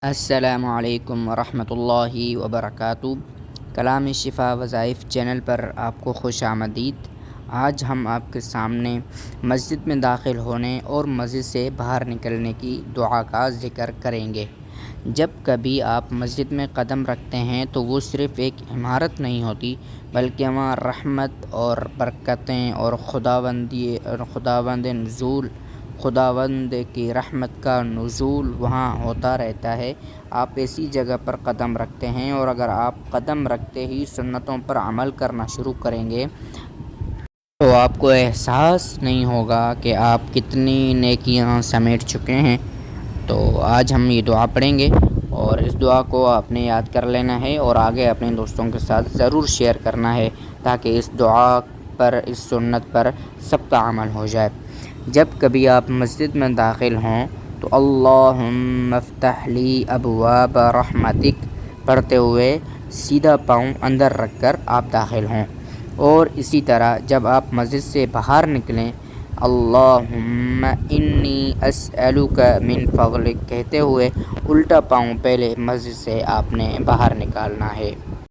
السلام علیکم ورحمۃ اللہ وبرکاتہ۔ کلام شفا وظائف چینل پر آپ کو خوش آمدید۔ آج ہم آپ کے سامنے مسجد میں داخل ہونے اور مسجد سے باہر نکلنے کی دعا کا ذکر کریں گے۔ جب کبھی آپ مسجد میں قدم رکھتے ہیں تو وہ صرف ایک عمارت نہیں ہوتی، بلکہ وہاں رحمت اور برکتیں اور خداوند کی رحمت کا نزول وہاں ہوتا رہتا ہے۔ آپ ایسی جگہ پر قدم رکھتے ہیں، اور اگر آپ قدم رکھتے ہی سنتوں پر عمل کرنا شروع کریں گے تو آپ کو احساس نہیں ہوگا کہ آپ کتنی نیکیاں سمیٹ چکے ہیں۔ تو آج ہم یہ دعا پڑھیں گے، اور اس دعا کو آپ نے یاد کر لینا ہے اور آگے اپنے دوستوں کے ساتھ ضرور شیئر کرنا ہے، تاکہ اس دعا پر، اس سنت پر سب کا عمل ہو جائے۔ جب کبھی آپ مسجد میں داخل ہوں تو اللہم افتح لی ابواب رحمتک پڑھتے ہوئے سیدھا پاؤں اندر رکھ کر آپ داخل ہوں، اور اسی طرح جب آپ مسجد سے باہر نکلیں اللہم انی اسألک من فضلک کہتے ہوئے الٹا پاؤں پہلے مسجد سے آپ نے باہر نکالنا ہے۔